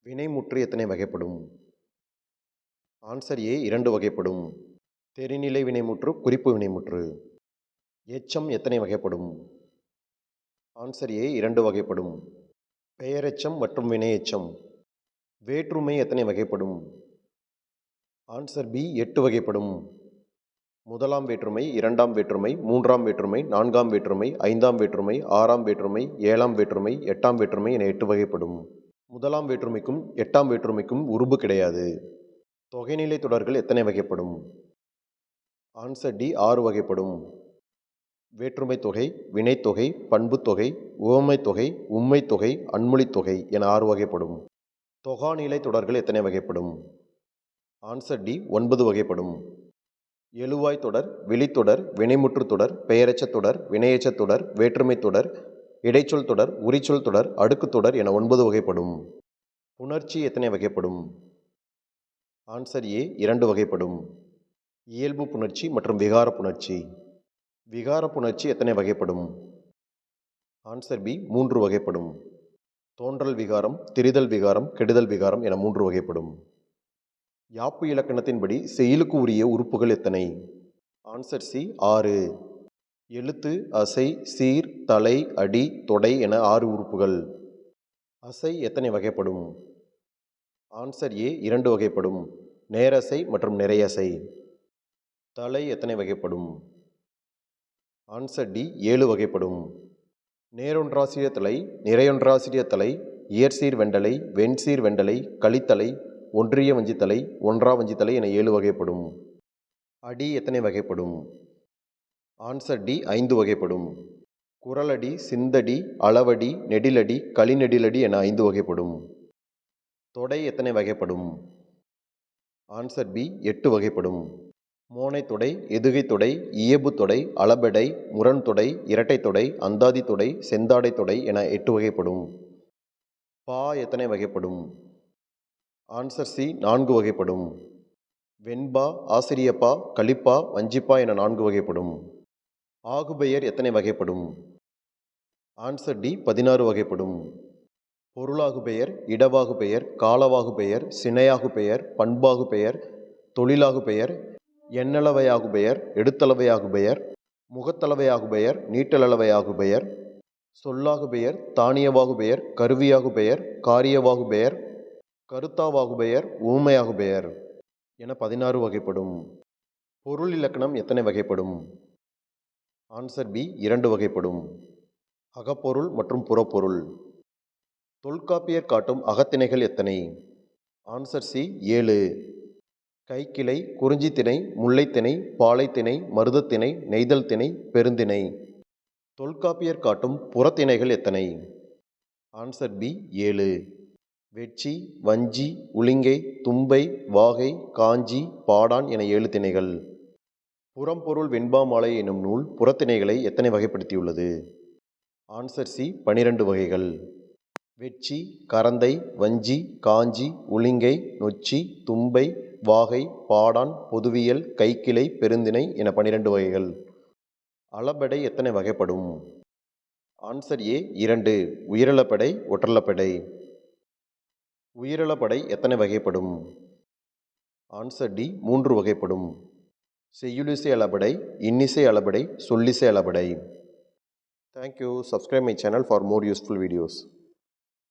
வினைமுற்று எத்தனை வகைப்படும்? ஆன்சர் ஏ 2 வகைப்படும். தெரிநிலை வினைமுற்று, குறிப்பு வினைமுற்று. எச்சம் எத்தனை வகைப்படும்? ஆன்சர் ஏ 2 வகைப்படும். பெயரெச்சம் மற்றும் வினையெச்சம். வேற்றுமை எத்தனை வகைப்படும்? ஆன்சர் பி 8 வகைப்படும். முதலாம் வேற்றுமை, இரண்டாம் வேற்றுமை, மூன்றாம் வேற்றுமை, நான்காம் வேற்றுமை, ஐந்தாம் வேற்றுமை, ஆறாம் வேற்றுமை, ஏழாம் வேற்றுமை, எட்டாம் வேற்றுமை என 8 வகைப்படும். முதலாம் வேற்றுமைக்கும் எட்டாம் வேற்றுமைக்கும் உருபு கிடையாது. தொகைநிலை தொடர்கள் எத்தனை வகைப்படும்? ஆன்சர் டி 6 வகைப்படும். வேற்றுமை தொகை, வினைத்தொகை, பண்புத்தொகை, உவமைத்தொகை, உம்மைத்தொகை, அன்மொழித்தொகை என 6 வகைப்படும். தொகாநிலை தொடர்கள் எத்தனை வகைப்படும்? ஆன்சர் டி 9 வகைப்படும். எழுவாய் தொடர், விழித்தொடர், வினைமுற்று தொடர், பெயரெச்சத் தொடர், வினையெச்சத் தொடர், வேற்றுமை தொடர், இடைச்சொல் தொடர், உரிச்சொல் தொடர், அடுக்குத் தொடர் என 9 வகைப்படும். புணர்ச்சி எத்தனை வகைப்படும்? ஆன்சர் ஏ 2 வகைப்படும். இயல்பு புணர்ச்சி மற்றும் விகார புணர்ச்சி. விகார புணர்ச்சி எத்தனை வகைப்படும்? ஆன்சர் பி 3 வகைப்படும். தோன்றல் விகாரம், திரிதல் விகாரம், கெடுதல் விகாரம் என 3 வகைப்படும். யாப்பு இலக்கணத்தின்படி செய்யுளுக்கு உரிய உறுப்புகள் எத்தனை? Answer C 6. எழுத்து, அசை, சீர், தலை, அடி, தொடை என 6 உறுப்புகள். அசை எத்தனை வகைப்படும்? ஆன்சர் ஏ 2 வகைப்படும். நேரசை மற்றும் நிறையசை. தலை எத்தனை வகைப்படும்? ஆன்சர் டி 7 வகைப்படும். நேரொன்றாசிரிய தலை, நிறையொன்றாசிரிய தலை, இயற்சீர் வெண்டலை, வெண்சீர் வெண்டலை, கலித்தலை, ஒன்றிய வஞ்சித்தலை, ஒன்றா வஞ்சித்தலை என 7 வகைப்படும். அடி எத்தனை வகைப்படும்? ஆன்சர் டி 5 வகைப்படும். குறளடி, சிந்தடி, அளவடி, நெடிலடி, களிநெடிலடி என 5 வகைப்படும். தொடை எத்தனை வகைப்படும்? ஆன்சர் பி 8 வகைப்படும். மோனை தொடை, எதுகை தொடை, இயைபு தொடை, அளபெடை, முரண் தொடை, இரட்டை தொடை, அந்தாதி தொடை, செந்தாடை தொடை என 8 வகைப்படும். பா எத்தனை வகைப்படும்? ஆன்சர் சி 4 வகைப்படும். வெண்பா, ஆசிரியப்பா, கலிப்பா, வஞ்சிப்பா என 4 வகைப்படும். ஆகுபெயர் எத்தனை வகைப்படும்? ஆன்சர் டி 16 வகைப்படும். பொருளாகு பெயர், இடவாகு பெயர், காலவாகு பெயர், சினையாகு பெயர், பண்பாகு பெயர், தொழிலாகு பெயர், எண்ணளவையாகு பெயர், எடுத்தளவையாகு பெயர், முகத்தளவையாகு பெயர், நீட்டளவையாகு பெயர், சொல்லாகு பெயர், தானியவாகு பெயர், கருவியாகு பெயர், காரியவாகு பெயர், கருத்தாவாகு பெயர், ஊமையாகு பெயர் என 16 வகைப்படும். பொருள் இலக்கணம் எத்தனை வகைப்படும்? ஆன்சர் பி 2 வகைப்படும். அகப்பொருள் மற்றும் புறப்பொருள். தொல்காப்பியர் காட்டும் அகத்திணைகள் எத்தனை? Answer C 7. கைக்கிளை, குறிஞ்சித்திணை, முல்லைத்திணை, பாலைத்திணை, மருதத்திணை, நெய்தல் திணை, பெருந்திணை. தொல்காப்பியர் காட்டும் புறத்திணைகள் எத்தனை? Answer B 7. வெட்சி, வஞ்சி, உளிங்கை, தும்பை, வாகை, காஞ்சி, பாடான் என 7 திணைகள். புறம்பொருள் வெண்பாமாலை எனும் நூல் புறத்திணைகளை எத்தனை வகைப்படுத்தியுள்ளது? ஆன்சர் சி 12 வகைகள். வெட்சி, கரந்தை, வஞ்சி, காஞ்சி, உளிங்கை, நொச்சி, தும்பை, வாகை, பாடான், பொதுவியல், கைக்கிளை, பெருந்திணை என 12 வகைகள். அளபெடை எத்தனை வகைப்படும்? Answer A 2. உயிரளபெடை, ஒற்றளபெடை. உயிரளபெடை எத்தனை வகைப்படும்? ஆன்சர் டி 3 வகைப்படும். செய்யுளிசை அளபெடை, இன்னிசை அளபெடை, சொல்லிசை அளபெடை. Thank you. Subscribe my channel for more useful videos.